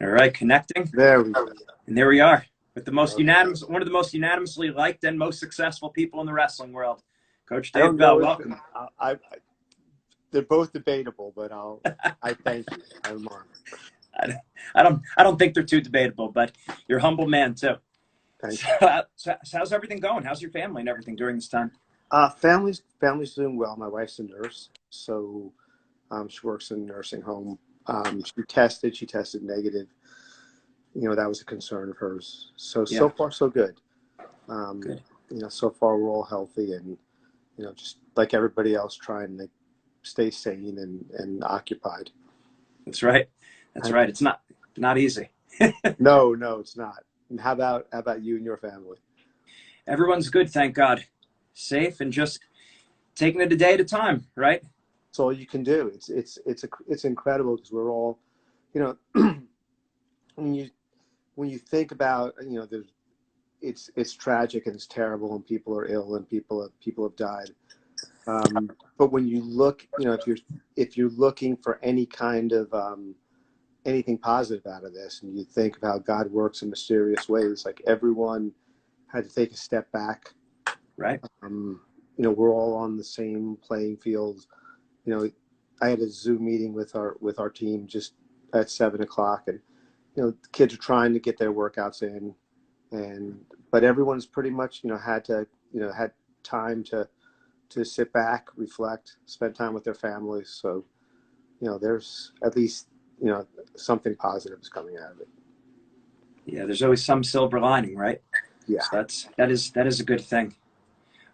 All right, connecting. There we go. And there we are with Okay. one of the most unanimously liked and most successful people in the wrestling world, Coach I Dave don't Bell. know if Welcome. they're both debatable, but I thank you. I'm honored. I don't think they're too debatable, but you're a humble man too. Thank So, you. so how's everything going? How's your family and everything during this time? Family's doing well. My wife's a nurse, so she works in a nursing home. She tested negative. That was a concern of hers. So Yeah, far so good. Um, good. so far we're all healthy and just like everybody else, trying to stay sane and occupied. That's right. That's I, right. It's not easy. no, it's not. And how about you and your family? Everyone's good, thank God. Safe and just taking it a day at a time, right? It's all you can do. It's incredible because we're all, you know, when you think about, there's it's tragic and it's terrible and people are ill and people have died. But when you look, if you're looking for any kind of anything positive out of this, and you think of how God works in mysterious ways, like everyone had to take a step back. Right. We're all on the same playing field. you know, I had a Zoom meeting with our team just at 7 o'clock, and the kids are trying to get their workouts in, but everyone's pretty much had time to sit back, reflect, spend time with their families. So there's at least something positive is coming out of it. Yeah, there's always some silver lining, right? Yeah. So that is a good thing.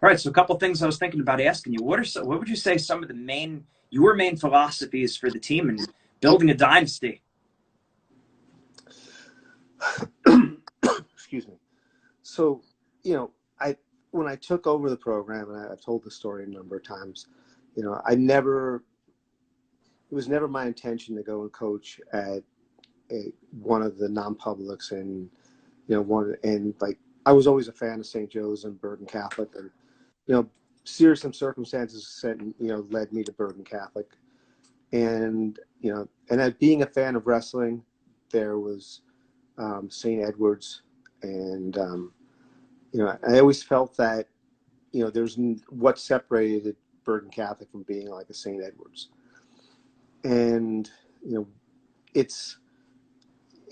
All right, so a couple things I was thinking about asking you. What would you say some of your main philosophies for the team and building a dynasty? Excuse me. So, I when I took over the program, and I've told the story a number of times, it was never my intention to go and coach at one of the non-publics, and like I was always a fan of St. Joe's and Bergen Catholic, and serious some circumstances led me to Bergen Catholic, and at being a fan of wrestling, there was St. Edward's, and I always felt that there's what separated Bergen Catholic from being like a St. Edward's, and it's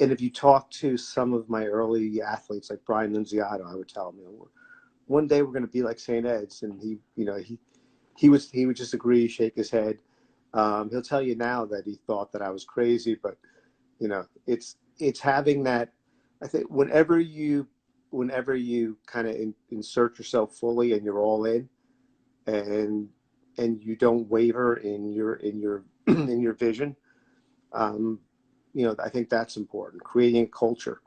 and if you talk to some of my early athletes like Brian Nunziato, I would tell him, one day we're going to be like St. Ed's, and he would just agree, shake his head. He'll tell you now that he thought that I was crazy, but it's having that. I think whenever you kind of insert yourself fully and you're all in, and you don't waver in your in your vision, I think that's important. Creating a culture.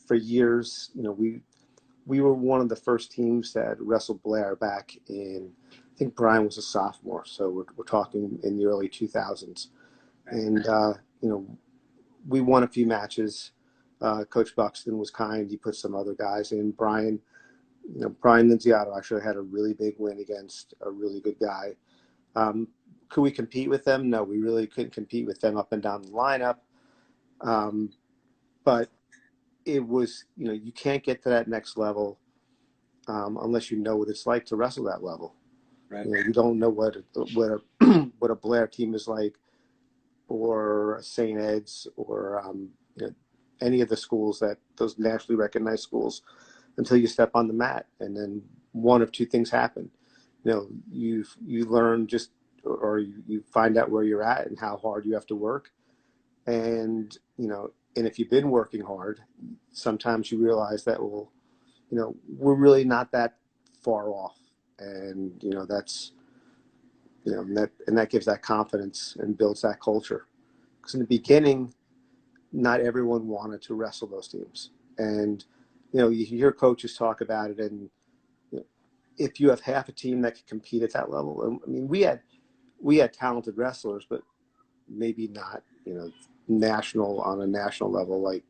For years, we were one of the first teams that wrestled Blair back in. I think Brian was a sophomore, so we're talking in the early 2000s, and we won a few matches. Coach Buxton was kind; he put some other guys in. Brian Nunziato actually had a really big win against a really good guy. Could we compete with them? No, we really couldn't compete with them up and down the lineup. But it was, you can't get to that next level unless you know what it's like to wrestle that level. Right. You don't know what what a Blair team is like, or a St. Ed's, or any of the schools, that those nationally recognized schools, until you step on the mat, and then one of two things happen. You learn just, or you find out where you're at and how hard you have to work, and and if you've been working hard, sometimes you realize that, well, we're really not that far off, and that's and that gives that confidence and builds that culture. Because in the beginning, not everyone wanted to wrestle those teams, and you hear coaches talk about it, and if you have half a team that can compete at that level, and I mean, we had talented wrestlers, but maybe not on a national level like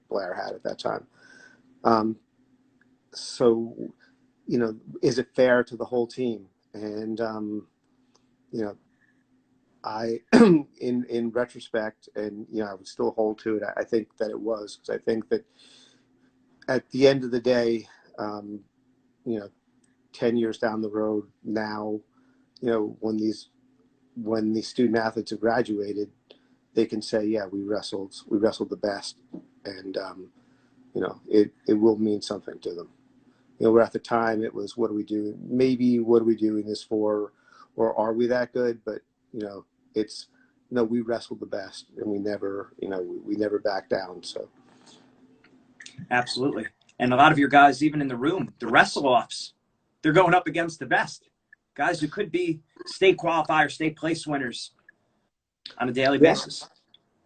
Blair had at that time. So is it fair to the whole team? And you know I, in retrospect, and I would still hold to it. I think that it was, because I think that at the end of the day, um, you know, 10 years down the road now, when these student athletes have graduated, they can say, yeah, we wrestled the best, and it will mean something to them. Where at the time it was, what are we doing? Maybe what are we doing this for, or are we that good? But it's no, we wrestled the best, and we never backed down. So Absolutely. And a lot of your guys, even in the room, the wrestle offs, they're going up against the best guys who could be state qualifiers, state place winners on a daily yeah, basis.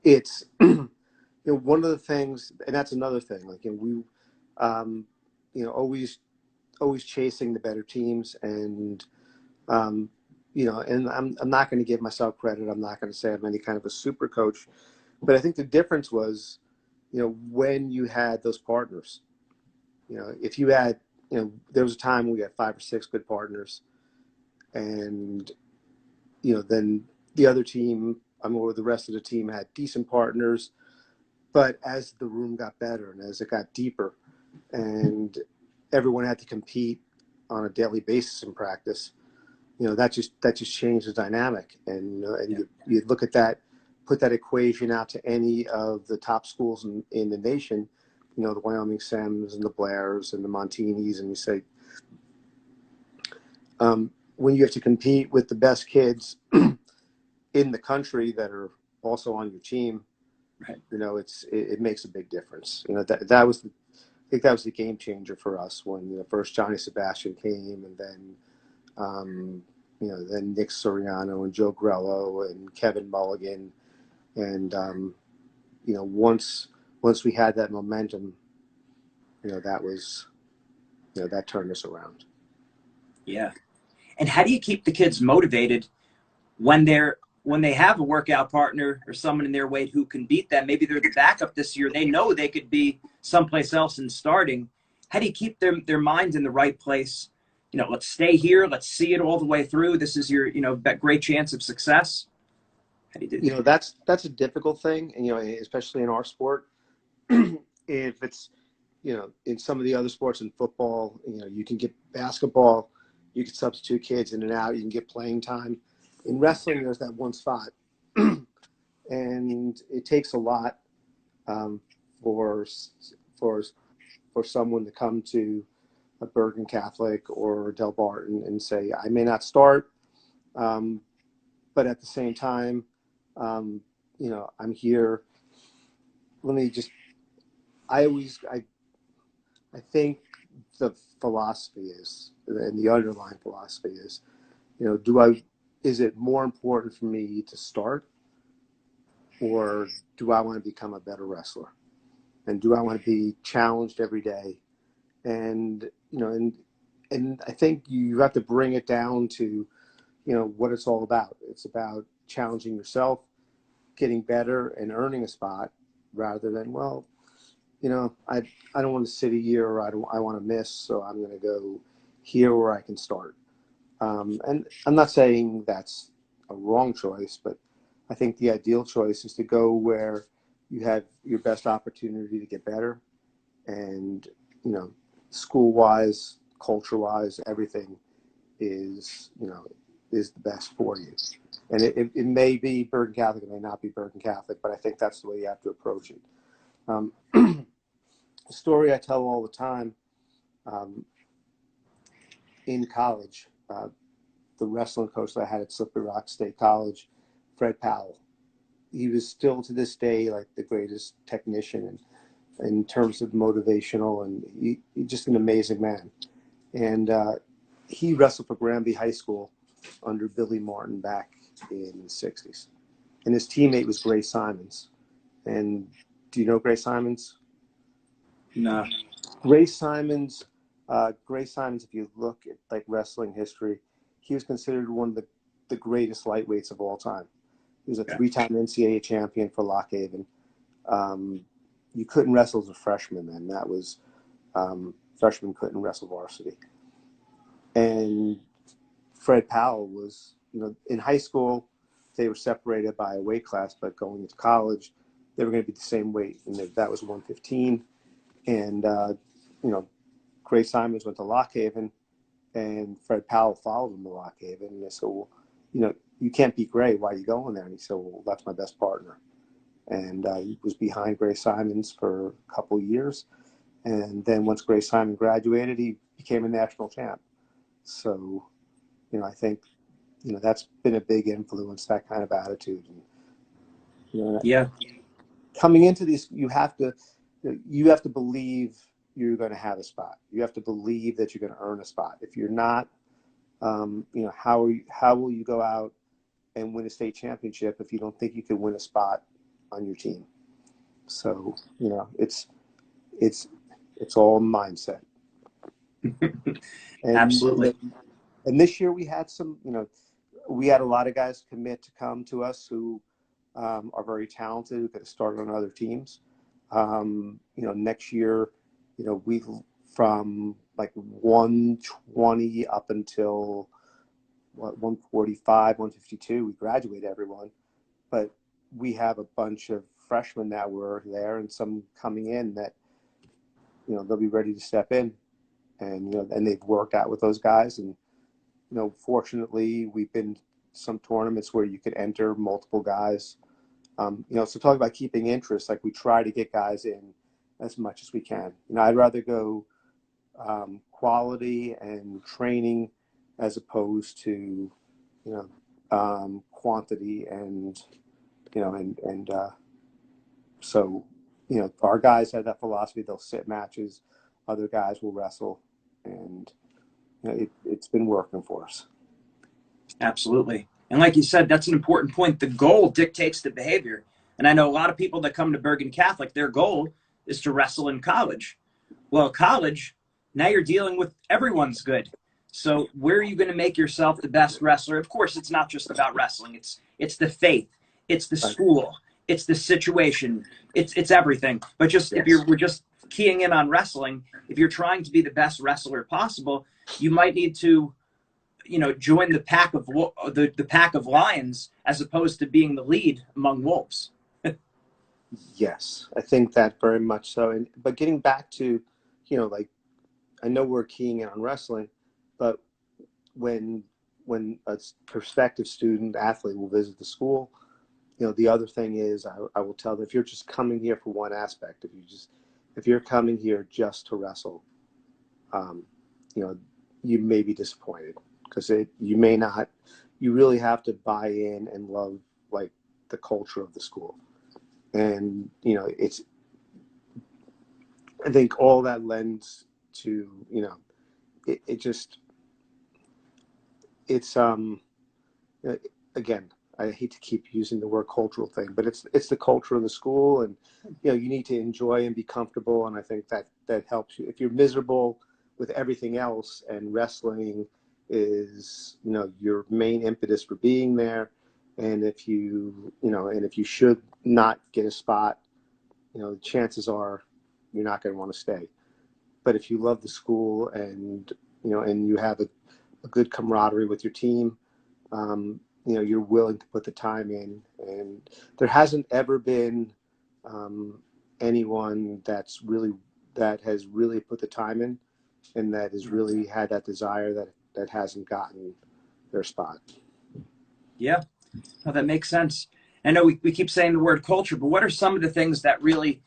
it's one of the things, and that's another thing. Like, we, um, always chasing the better teams, and um, and I'm not going to give myself credit. I'm not going to say I'm any kind of a super coach, but I think the difference was, when you had those partners. If you had, there was a time we had 5 or 6 good partners, and then the other team, or the rest of the team, had decent partners. But as the room got better and as it got deeper, and everyone had to compete on a daily basis in practice, that just changed the dynamic. And you look at that, put that equation out to any of the top schools in the nation, the Wyoming Simmons and the Blairs and the Montinis, and you say, when you have to compete with the best kids in the country that are also on your team, Right. it makes a big difference. That was I think that was the game changer for us when first Johnny Sebastian came, and then then Nick Soriano and Joe Grello and Kevin Mulligan, and once we had that momentum, that was that turned us around. Yeah. And how do you keep the kids motivated when they have a workout partner or someone in their weight who can beat them? Maybe they're the backup this year. They know they could be someplace else and starting. How do you keep their minds in the right place? Let's stay here. Let's see it all the way through. This is your, great chance of success. How do you do that? That's a difficult thing, and especially in our sport. If it's in some of the other sports, in football, you can get basketball, you can substitute kids in and out, you can get playing time. In wrestling, there's that one spot, and it takes a lot, um, for for for someone to come to a Bergen Catholic or Del Barton and say, I may not start, um, but at the same time, um, I'm here. Let me just. I think the philosophy is, and the underlying philosophy is, is it more important for me to start, or do I want to become a better wrestler? And do I want to be challenged every day? And, and I think you have to bring it down to, what it's all about. It's about challenging yourself, getting better, and earning a spot, rather than, well, I don't want to sit a year, or I want to miss, so I'm going to go here where I can start. And I'm not saying that's a wrong choice, but I think the ideal choice is to go where you have your best opportunity to get better, and school wise, culture wise, everything is is the best for you. And it may be Bergen Catholic, it may not be Bergen Catholic, but I think that's the way you have to approach it. A story I tell all the time, um, in college, the wrestling coach that I had at Slippery Rock State College, Fred Powell, he was still to this day like the greatest technician in terms of motivational, and he just an amazing man. And he wrestled for Granby High School under Billy Martin back in the 60s. And his teammate was Gray Simons. And do you know Gray Simons? No. Gray Simons, if you look at like wrestling history, he was considered one of the greatest lightweights of all time. He was a Yeah. 3-time NCAA champion for Lock Haven. You couldn't wrestle as a freshman then. That was, freshmen couldn't wrestle varsity. And Fred Powell was, in high school, they were separated by a weight class, but going into college, they were going to be the same weight, and that was 115. And you know, Gray Simons went to Lock Haven, and Fred Powell followed him to Lock Haven. And they said, well, you know, you can't beat Gray. Why are you going there? And he said, well, that's my best partner. And he was behind Gray Simons for a couple of years. And then once Gray Simon graduated, he became a national champ. So, you know, I think, you know, that's been a big influence, that kind of attitude. And, you know, Yeah. coming into these, you have to believe you're going to have a spot. You have to believe that you're going to earn a spot. If you're not, you know, how will you go out and win a state championship if you don't think you can win a spot on your team? So, you know, it's all mindset. And, Absolutely. and this year we had some, you know, we had a lot of guys commit to come to us who are very talented, who could have started on other teams. You know, next year, you know, we from like 120 up until what 145, 152, we graduate everyone. But we have a bunch of freshmen that were there and some coming in that, you know, they'll be ready to step in, and you know, and they've worked out with those guys. And you know, fortunately, we've been some tournaments where you could enter multiple guys. You know, so talking about keeping interest, like we try to get guys in as much as we can. You know, I'd rather go quality and training as opposed to, you know, quantity and, you know, and so, you know, our guys have that philosophy. They'll sit matches, other guys will wrestle, and you know, it's been working for us. Absolutely. And like you said, that's an important point. The goal dictates the behavior. And I know a lot of people that come to Bergen Catholic, their goal is to wrestle in college. Well, college, now you're dealing with everyone's good. So where are you going to make yourself the best wrestler? Of course, it's not just about wrestling. It's the faith. It's the school. It's the situation. It's everything. But just Yes. if we're just keying in on wrestling, if you're trying to be the best wrestler possible, you might need to, you know, join the pack of the pack of lions as opposed to being the lead among wolves. Yes, I think that very much so. And but getting back to, you know, like I know we're keying in on wrestling, but when a prospective student athlete will visit the school, you know, the other thing is I will tell them, if you're just coming here for one aspect, if you're coming here just to wrestle, you know, you may be disappointed because you may not. You really have to buy in and love like the culture of the school, and you know, I think all that lends to, you know, it just it's again, I hate to keep using the word cultural thing, but it's the culture of the school, and you know, you need to enjoy and be comfortable, and I think that helps you. If you're miserable with everything else and wrestling is, you know, your main impetus for being there, and if you know, and if you should not get a spot, you know, chances are you're not going to want to stay. But if you love the school and, you know, and you have a good camaraderie with your team, you know, you're willing to put the time in. And there hasn't ever been anyone that has really put the time in and that has really had that desire that hasn't gotten their spot. Yeah, well, that makes sense. I know we keep saying the word culture, but what are some of the things that really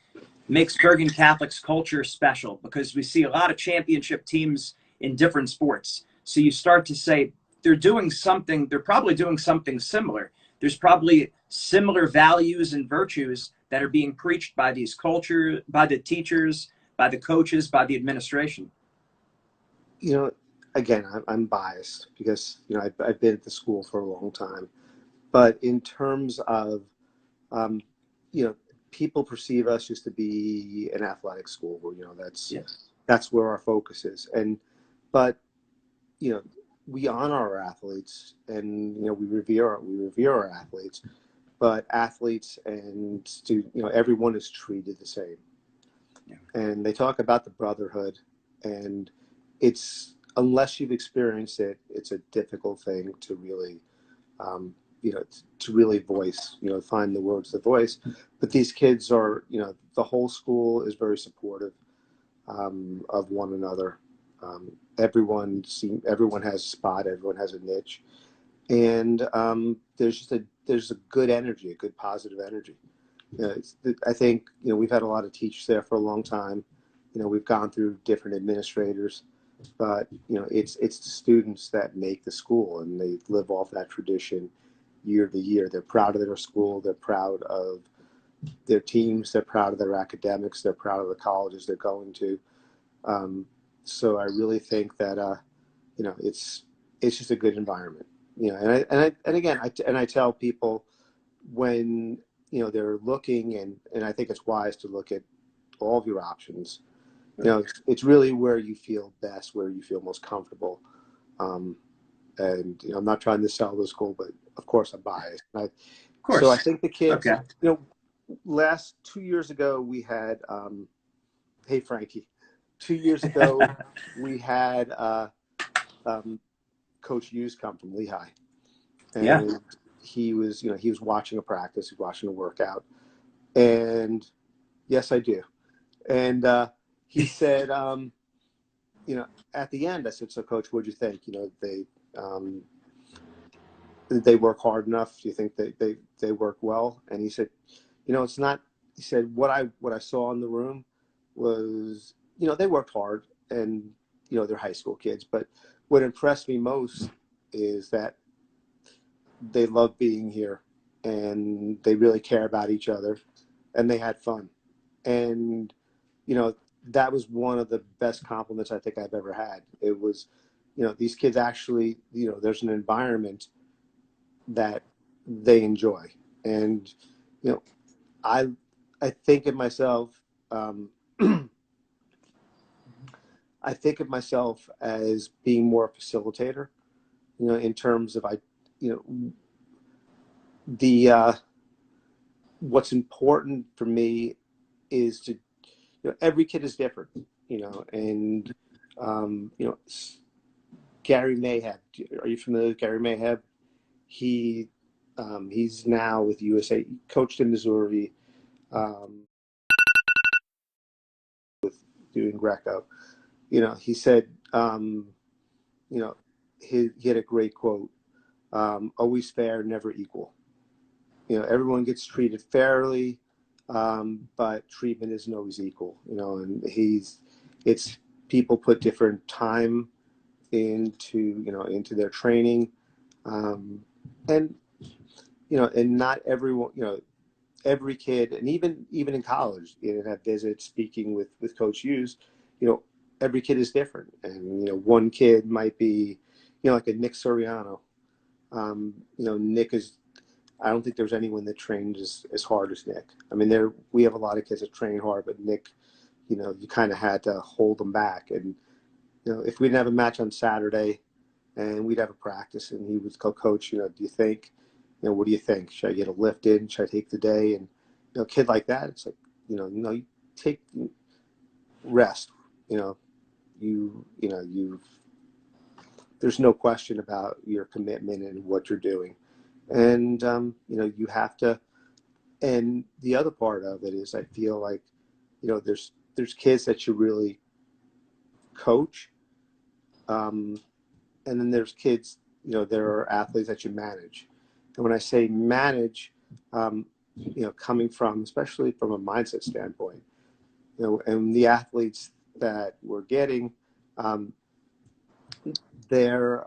makes Bergen Catholic's culture special? Because we see a lot of championship teams in different sports. So you start to say they're probably doing something similar. There's probably similar values and virtues that are being preached by by the teachers, by the coaches, by the administration. You know, again, I'm biased because, you know, I've been at the school for a long time. But in terms of, um, you know, people perceive us just to be an athletic school where, you know, that's where our focus is. But, you know, we honor our athletes and, you know, we revere our athletes, but athletes and you know, everyone is treated the same. Yeah. And they talk about the brotherhood, and it's, unless you've experienced it, it's a difficult thing to really to really voice, find the words to voice. But these kids are, the whole school is very supportive of one another. Everyone has a spot, everyone has a niche, and there's a good energy, a good positive energy. I think we've had a lot of teachers there for a long time. We've gone through different administrators, but it's the students that make the school, and they live off that tradition year to year. They're proud of their school. They're proud of their teams. They're proud of their academics. They're proud of the colleges they're going to. So I really think that it's just a good environment. And again, I tell people when they're looking, and I think it's wise to look at all of your options. It's really where you feel best, where you feel most comfortable. And I'm not trying to sell the school, but of course I'm biased. Of course. So I think the kids. Okay. Last 2 years ago we had. Hey Frankie, 2 years ago we had Coach Hughes come from Lehigh, and he was watching a practice, he was watching a workout, and yes I do, and he said, at the end I said, so Coach, what'd you think? They work hard enough? Do you think they work well? And he said, it's not. He said what I saw in the room was, they worked hard, and they're high school kids, but what impressed me most is that they love being here, and they really care about each other, and they had fun. And that was one of the best compliments I think I've ever had. It was, these kids actually, there's an environment that they enjoy. And I think of myself I think of myself as being more a facilitator, in terms of what's important for me is to, every kid is different, and Gary Mayheb. Are you familiar with Gary Mayheb? He's now with USA, coached in Missouri, with doing Greco. He said, he had a great quote, always fair, never equal. Everyone gets treated fairly, but treatment isn't always equal, and it's people put different time into their training, and and not everyone, every kid, and even in college, that visit speaking with Coach Hughes, every kid is different, and one kid might be, like a Nick Soriano. Nick is. I don't think there's anyone that trained as hard as Nick. I mean, we have a lot of kids that train hard, but Nick, you kind of had to hold them back. And if we didn't have a match on Saturday, and we'd have a practice, and he would go, Coach, do you think, what do you think? Should I get a lift in? Should I take the day? And a kid like that, it's like, you take rest. There's no question about your commitment and what you're doing. And, you have to, and the other part of it is I feel like, there's kids that you really coach. And then there's kids, there are athletes that you manage. And when I say manage, coming from, especially from a mindset standpoint, and the athletes that we're getting, they're,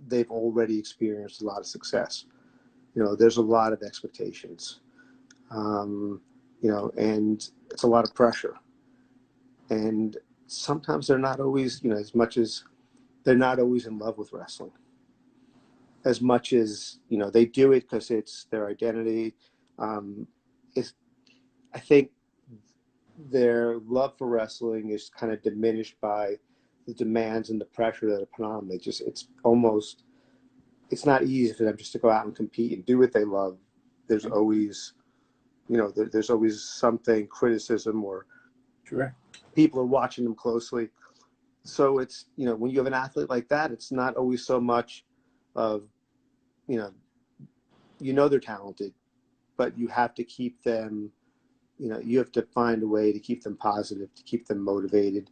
they've already experienced a lot of success. There's a lot of expectations, and it's a lot of pressure. And sometimes they're not always, as much as they're not always in love with wrestling, as much as, they do it because it's their identity. I think their love for wrestling is kind of diminished by the demands and the pressure that are put on them. It's not easy for them just to go out and compete and do what they love. There's always, there's always something, criticism, or Sure. people are watching them closely. So it's, when you have an athlete like that, it's not always so much of you know they're talented, but you have to keep them, you have to find a way to keep them positive, to keep them motivated,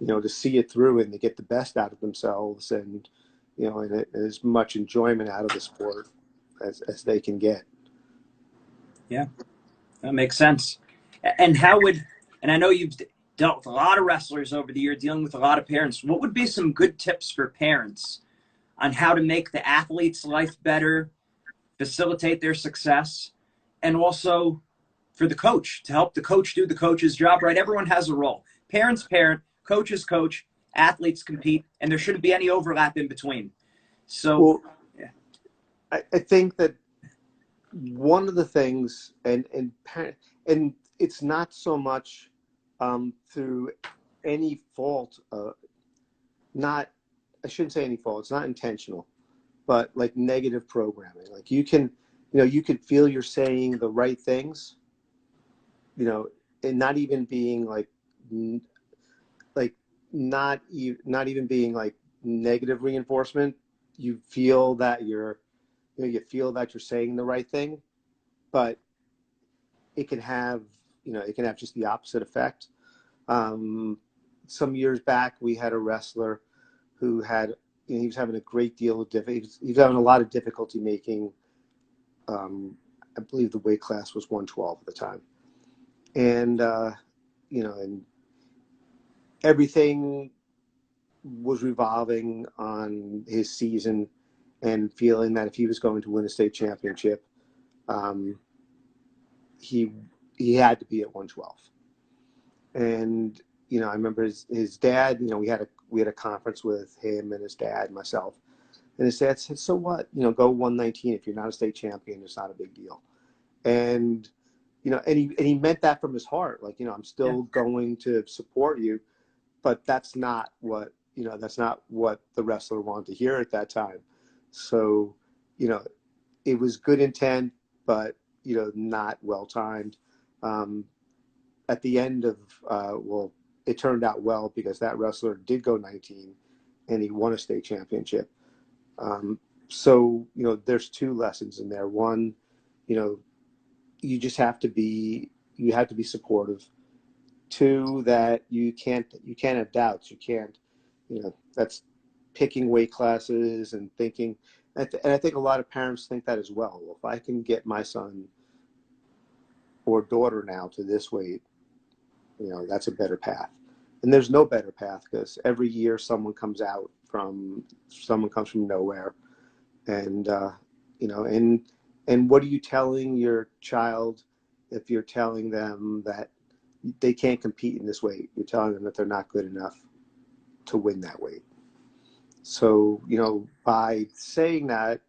to see it through and to get the best out of themselves, and and as much enjoyment out of the sport as they can get. Yeah, that makes sense. And and I know you've dealt with a lot of wrestlers over the year, dealing with a lot of parents. What would be some good tips for parents on how to make the athlete's life better, facilitate their success, and also for the coach to help the coach do the coach's job, right? Everyone has a role. Parents parent, coaches coach, athletes compete, and there shouldn't be any overlap in between. So, Well, yeah. I think that one of the things, and it's not so much through any fault, not, I shouldn't say any fault, it's not intentional, but like negative programming. Like you can feel you're saying the right things, and not even being like not even being like negative reinforcement. You feel that you feel that you're saying the right thing, but it can have, it can have just the opposite effect. Some years back, we had a wrestler who had, he was having a great deal of he was having a lot of difficulty making. I believe the weight class was 112 at the time, and and everything was revolving on his season, and feeling that if he was going to win a state championship, um, he had to be at 112. And I remember his dad. We had a conference with him and his dad and myself, and his dad said, "So what? Go 119. If you're not a state champion, it's not a big deal." And and he meant that from his heart. Like, I'm still going to support you, but that's not what the wrestler wanted to hear at that time. So, it was good intent, but not well timed. At the end of well, it turned out well, because that wrestler did go 19, and he won a state championship. So there's two lessons in there. One, you just have to be supportive. Two, that you can't have doubts. You can't, that's picking weight classes and thinking, and I think a lot of parents think that as well. Well, if I can get my son or daughter now to this weight, that's a better path. And there's no better path, because every year someone comes from nowhere, and and what are you telling your child if you're telling them that they can't compete in this weight? You're telling them that they're not good enough to win that weight. So by saying that,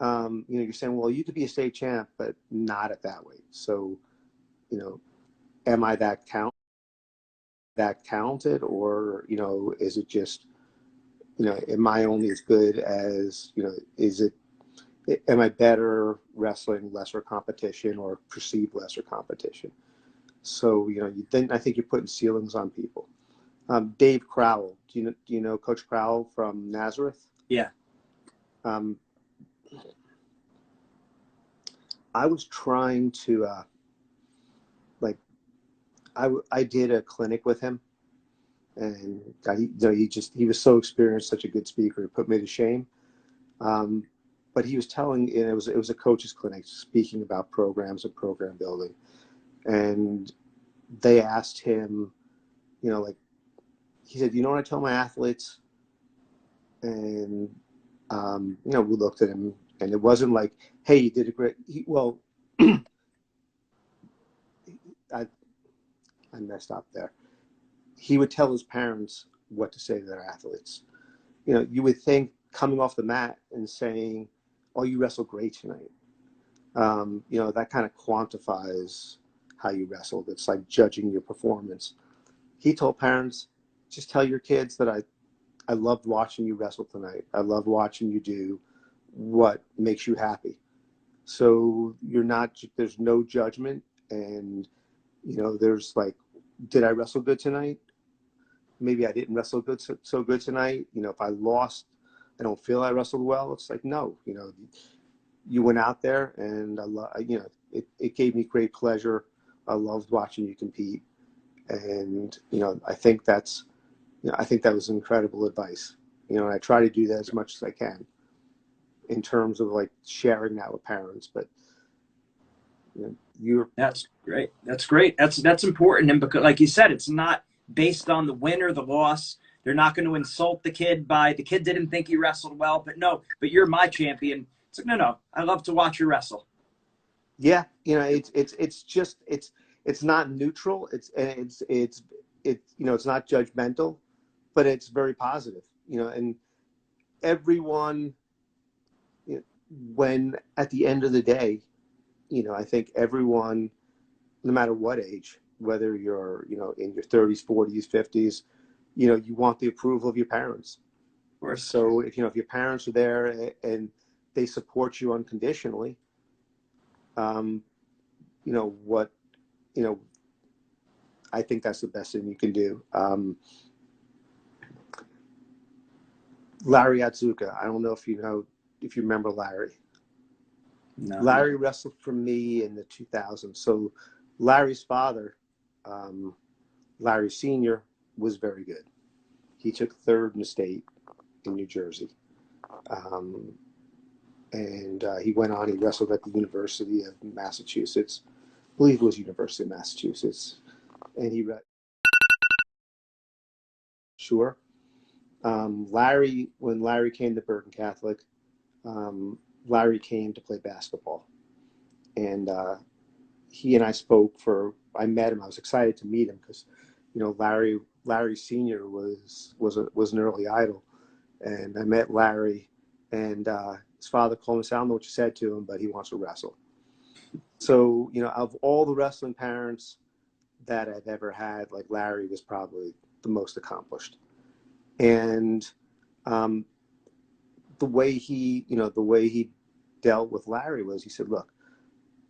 you're saying, well, you could be a state champ, but not at that weight. So am I that talented, or is it just, am I only as good as, am I better wrestling lesser competition, or perceived lesser competition? So then I think you're putting ceilings on people. Dave Crowell, do you know Coach Crowell from Nazareth? Yeah. I was trying to I did a clinic with him, and he was so experienced, such a good speaker, it put me to shame. But he was telling, and it was a coach's clinic, speaking about programs and program building, and they asked him, he said, what I tell my athletes? And we looked at him, and it wasn't like, hey, you did a great. I messed up there. He would tell his parents what to say to their athletes. You would think, coming off the mat and saying, "Oh, you wrestled great tonight," that kind of quantifies how you wrestled. It's like judging your performance. He told parents, just tell your kids that I loved watching you wrestle tonight. I love watching you do what makes you happy. So there's no judgment, and there's like, did I wrestle good tonight? Maybe I didn't wrestle so good tonight. If I lost, I don't feel I wrestled well. It's like, no, you went out there, and it gave me great pleasure. I loved watching you compete, and I think I think that was incredible advice. And I try to do that as much as I can in terms of like sharing that with parents. But you're That's great. That's great. That's important. And because, like you said, it's not based on the win or the loss. They're not going to insult the kid by the kid didn't think he wrestled well, but no, but you're my champion. It's like, no. I love to watch you wrestle. Yeah, it's not neutral. It's not judgmental, but it's very positive. And everyone, when at the end of the day, I think everyone, no matter what age, whether you're in your 30s, 40s, 50s, you want the approval of your parents. Of course. So if your parents are there and they support you unconditionally, what I think that's the best thing you can do. Larry Atsuka, I don't know if you remember Larry. No. Larry wrestled for me in the 2000s. So Larry's father, Larry Sr., was very good. He took third in the state in New Jersey. And he went on, he wrestled at the University of Massachusetts. I believe it was University of Massachusetts. And he sure. When Larry came to Bergen Catholic, Larry came to play basketball. And he and I I met him. I was excited to meet him because, Larry Sr. was an early idol. And I met Larry, and his father called me and said, I don't know what you said to him, but he wants to wrestle. So, of all the wrestling parents that I've ever had, like Larry was probably the most accomplished. And the way he dealt with Larry was, he said, look,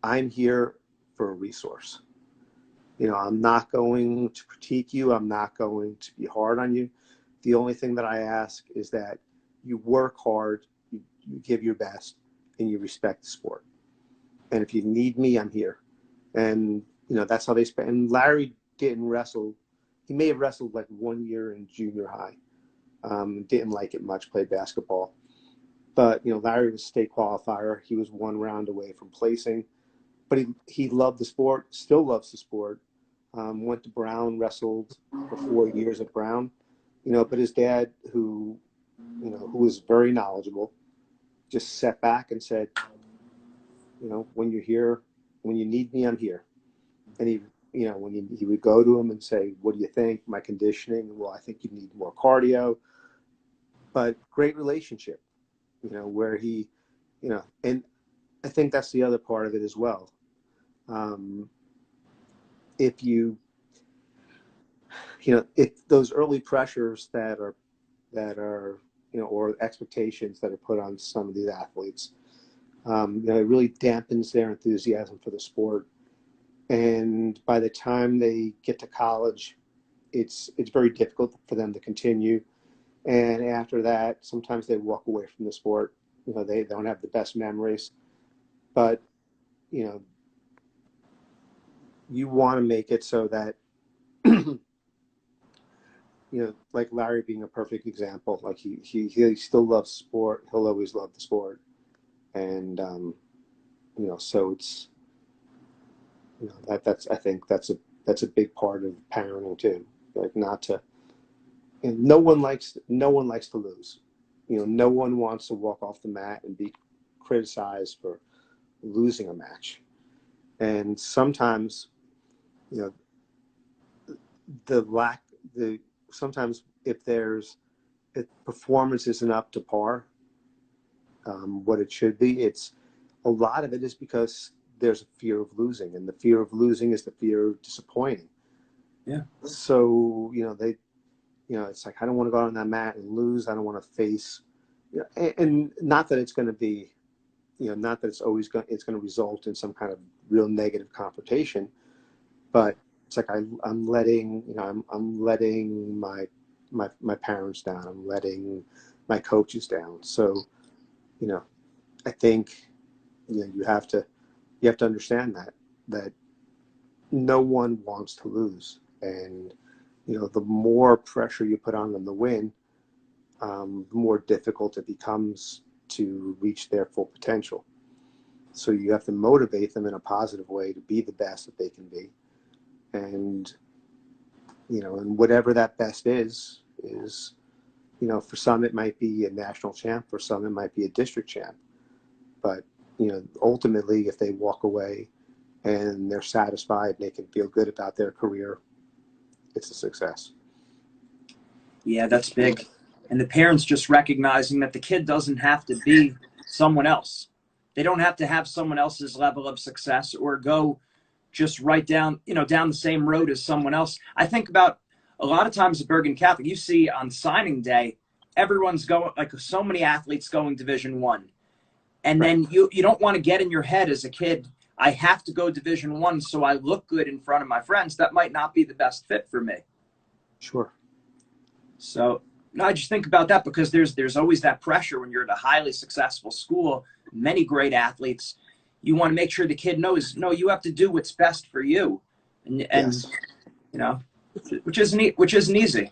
I'm here for a resource. I'm not going to critique you. I'm not going to be hard on you. The only thing that I ask is that you work hard, you give your best, and you respect the sport. And if you need me, I'm here. And, that's how they spent. And Larry didn't wrestle. He may have wrestled like 1 year in junior high. Didn't like it much, played basketball. But, Larry was a state qualifier. He was 1 round away from placing. But he loved the sport, still loves the sport. Went to Brown, wrestled for 4 years at Brown. But his dad, who was very knowledgeable, just sat back and said, when you're here, when you need me, I'm here. And he would go to him and say, what do you think? My conditioning? Well, I think you need more cardio. But great relationship, where he, and I think that's the other part of it as well. If if those early pressures that are, or expectations that are put on some of these athletes, it really dampens their enthusiasm for the sport. And by the time they get to college, it's very difficult for them to continue. And after that, sometimes they walk away from the sport. They don't have the best memories. But, you want to make it so that, like Larry being a perfect example, like he still loves sport. He'll always love the sport. And, so it's, I think that's a big part of parenting too. Like not to, and no one likes to lose. No one wants to walk off the mat and be criticized for losing a match. And sometimes, sometimes if performance isn't up to par, what it should be, a lot of it is because there's a fear of losing, and the fear of losing is the fear of disappointing. Yeah. So, it's like, I don't want to go out on that mat and lose. I don't want to face, and not that it's going to be, not that it's always it's going to result in some kind of real negative confrontation, but it's like I'm letting, I'm letting my parents down. I'm letting my coaches down. So, I think, you have to understand that no one wants to lose, and the more pressure you put on them to win, the more difficult it becomes to reach their full potential. So you have to motivate them in a positive way to be the best that they can be, and and whatever that best is for some it might be a national champ, for some it might be a district champ, but ultimately if they walk away and they're satisfied and they can feel good about their career, it's a success. Yeah, that's big. And the parents just recognizing that the kid doesn't have to be someone else. They don't have to have someone else's level of success or go just right down, down the same road as someone else. I think about a lot of times at Bergen Catholic, you see on signing day, everyone's going, like so many athletes going Division I. And Right. then you don't want to get in your head as a kid, I have to go Division I so I look good in front of my friends. That might not be the best fit for me. Sure. So no, I just think about that because there's always that pressure when you're at a highly successful school, many great athletes. You want to make sure the kid knows, no, you have to do what's best for you, and Yes. which isn't easy.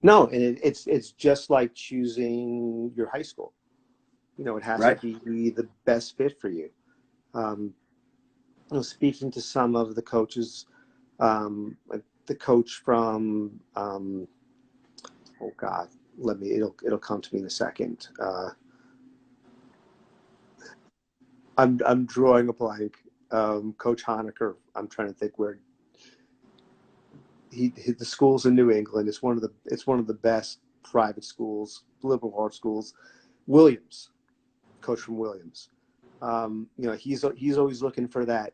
No, and it's just like choosing your high school. It has to Right. be the best fit for you. Um, Speaking to some of the coaches, like the coach from oh God, it'll come to me in a second. I'm drawing a blank. Coach Honecker. I'm trying to think where the school's in New England. It's one of the best private schools, liberal arts schools. Williams, coach from Williams. He's always looking for that.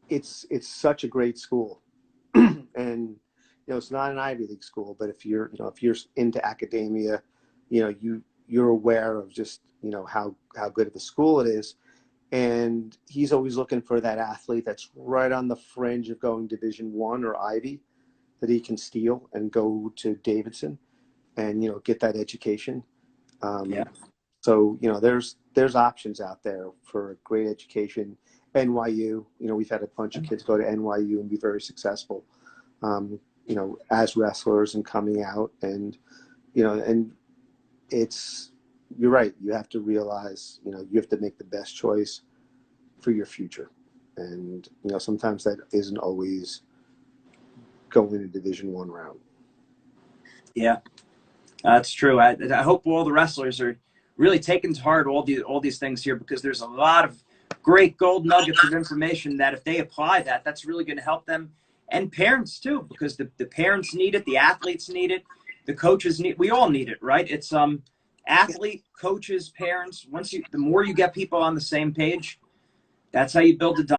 It's such a great school, and it's not an Ivy League school, but if you're into academia, you're aware of just how good of a school it is, and he's always looking for that athlete that's right on the fringe of going Division I or Ivy, that he can steal and go to Davidson and get that education. Yeah. So there's options out there for great education. NYU, we've had a bunch of kids go to NYU and be very successful, as wrestlers and coming out, and and you're right. You have to realize, you have to make the best choice for your future, and sometimes that isn't always going a Division I route. Yeah, that's true. I hope all the wrestlers are really taking to heart all these things here, because there's a lot of great gold nuggets of information that if they apply that's really going to help them, and parents too, because the parents need it, the athletes need it, the coaches we all need it, right? It's athlete, coaches, parents. The more you get people on the same page, that's how you build a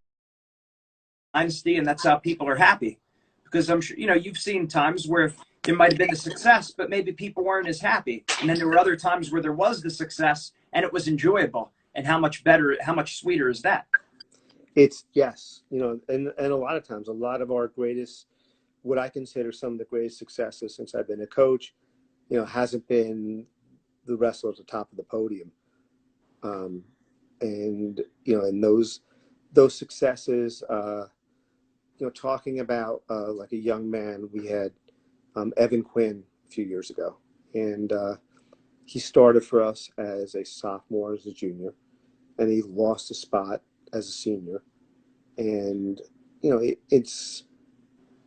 dynasty, and that's how people are happy. Because I'm sure you've seen times where there might have been the success, but maybe people weren't as happy, and then there were other times where there was the success and it was enjoyable. And how much better, how much sweeter is that? It's yes, and a lot of times, a lot of our greatest, what I consider some of the greatest successes since I've been a coach, hasn't been the wrestler at the top of the podium, and and those successes, talking about like a young man, we had Evan Quinn a few years ago, and he started for us as a sophomore, as a junior, and he lost a spot as a senior. And it's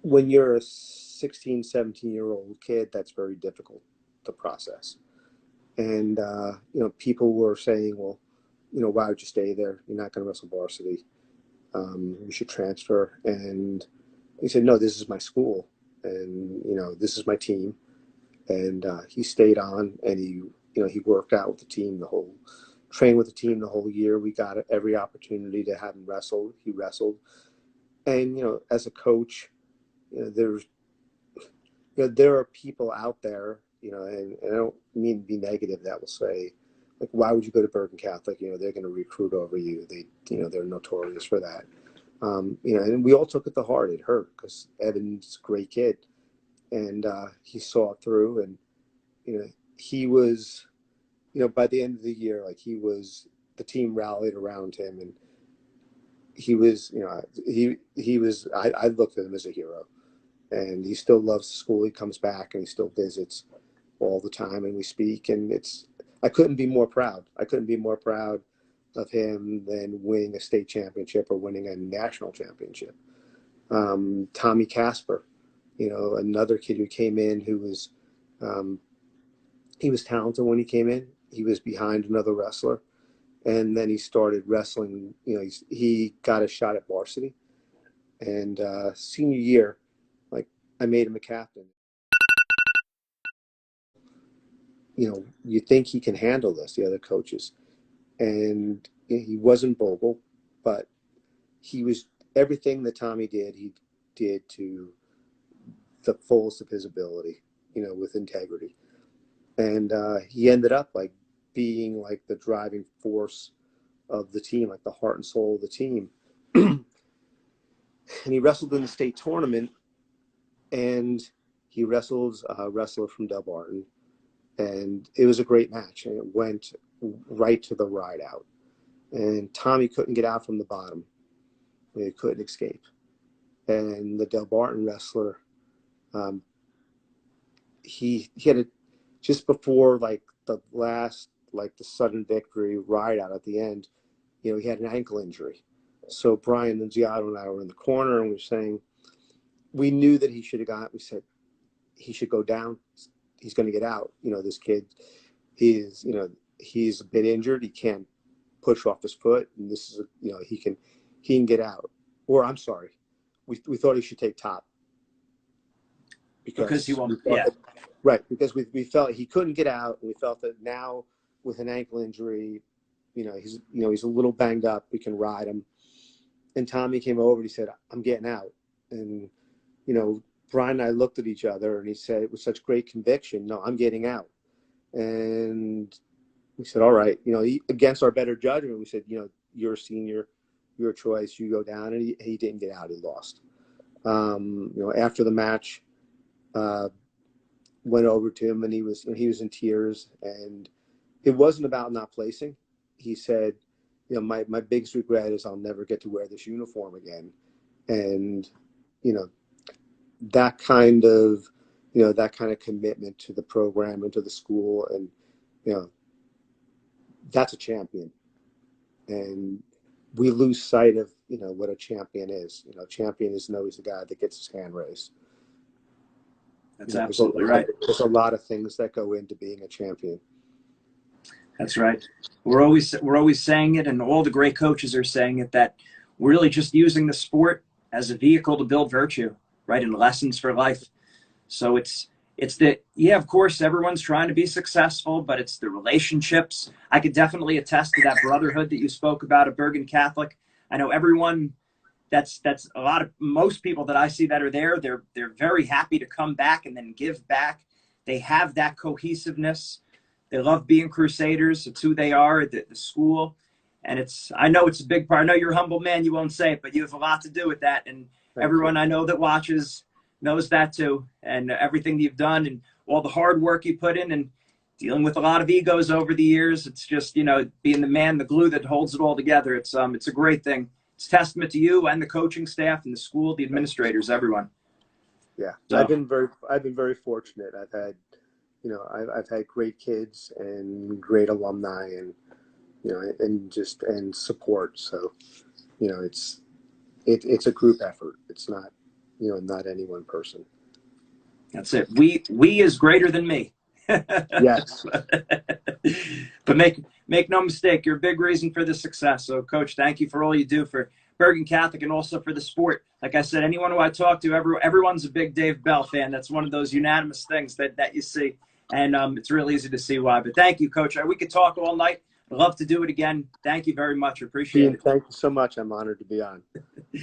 when you're a 16, 17-year-old kid, that's very difficult to process. And people were saying, well, why would you stay there? You're not going to wrestle varsity. You should transfer. And he said, no, this is my school, and this is my team. And he stayed on, and he worked out with the team trained with the team the whole year. We got every opportunity to have him wrestle. He wrestled. And as a coach, there's there are people out there, and I don't mean to be negative, that will say, like, why would you go to Bergen Catholic? They're going to recruit over you. They're notorious for that. And we all took it to heart. It hurt because Evan's a great kid, and he saw it through, and he was, by the end of the year, like, he was the team rallied around him, and he was, he was. I looked at him as a hero, and he still loves the school. He comes back and he still visits all the time, and we speak, and I couldn't be more proud. I couldn't be more proud of him than winning a state championship or winning a national championship. Tommy Casper, another kid who came in who was, he was talented when he came in. He was behind another wrestler, and then he started wrestling. He got a shot at varsity, and senior year, like, I made him a captain. You think he can handle this, the other coaches. And he wasn't vocal, but he was, everything that Tommy did, he did to the fullest of his ability, with integrity. And he ended up like being like the driving force of the team, like the heart and soul of the team. And he wrestled in the state tournament, and he wrestled a wrestler from Delbarton. And it was a great match, and it went right to the ride out. And Tommy couldn't get out from the bottom. He couldn't escape. And the Delbarton wrestler, he had it just before like the last, like the sudden victory ride out at the end, he had an ankle injury. So Brian Nunziato and I were in the corner, and we were saying, we knew that he should have got, we said, he should go down. He's going to get out. This kid is, he's a bit injured. He can't push off his foot, and this is, he can get out. Or I'm sorry, we thought he should take top because he won't. Yeah, right. Because we felt he couldn't get out, and we felt that now with an ankle injury, he's a little banged up. We can ride him. And Tommy came over and he said, "I'm getting out." And Brian and I looked at each other, and he said with such great conviction, "No, I'm getting out." And we said, "All right," against our better judgment, we said, "You're a senior, your choice, you go down." And he didn't get out; he lost. After the match, went over to him, and he was in tears. And it wasn't about not placing. He said, my biggest regret is I'll never get to wear this uniform again. And that kind of commitment to the program and to the school, and that's a champion. And we lose sight of what a champion is. Champion isn't always the guy that gets his hand raised. That's absolutely right. There's a lot of things that go into being a champion. That's right. We're always saying it, and all the great coaches are saying it, that we're really just using the sport as a vehicle to build virtue, right, and lessons for life. So it's of course, everyone's trying to be successful, but it's the relationships. I could definitely attest to that brotherhood that you spoke about at Bergen Catholic. I know everyone, that's most people that I see that are there, they're very happy to come back and then give back. They have that cohesiveness. They love being Crusaders. It's who they are at the school. And I know it's a big part. I know you're a humble man. You won't say it, but you have a lot to do with that. And everyone I know that watches knows that too. And everything you've done and all the hard work you put in, and dealing with a lot of egos over the years. It's just, being the man, the glue that holds it all together. It's a great thing. It's testament to you and the coaching staff and the school, the administrators, everyone. Yeah. So, I've been very fortunate. I've had, I've had great kids and great alumni, and, and support. So, it's a group effort. It's not, not any one person. That's it. We is greater than me. Yes. But make no mistake, you're a big reason for the success. So, Coach, thank you for all you do for Bergen Catholic and also for the sport. Like I said, anyone who I talk to, everyone's a big Dave Bell fan. That's one of those unanimous things that you see. And it's really easy to see why. But thank you, Coach. We could talk all night. I'd love to do it again. Thank you very much. Appreciate it. Thank you so much. I'm honored to be on.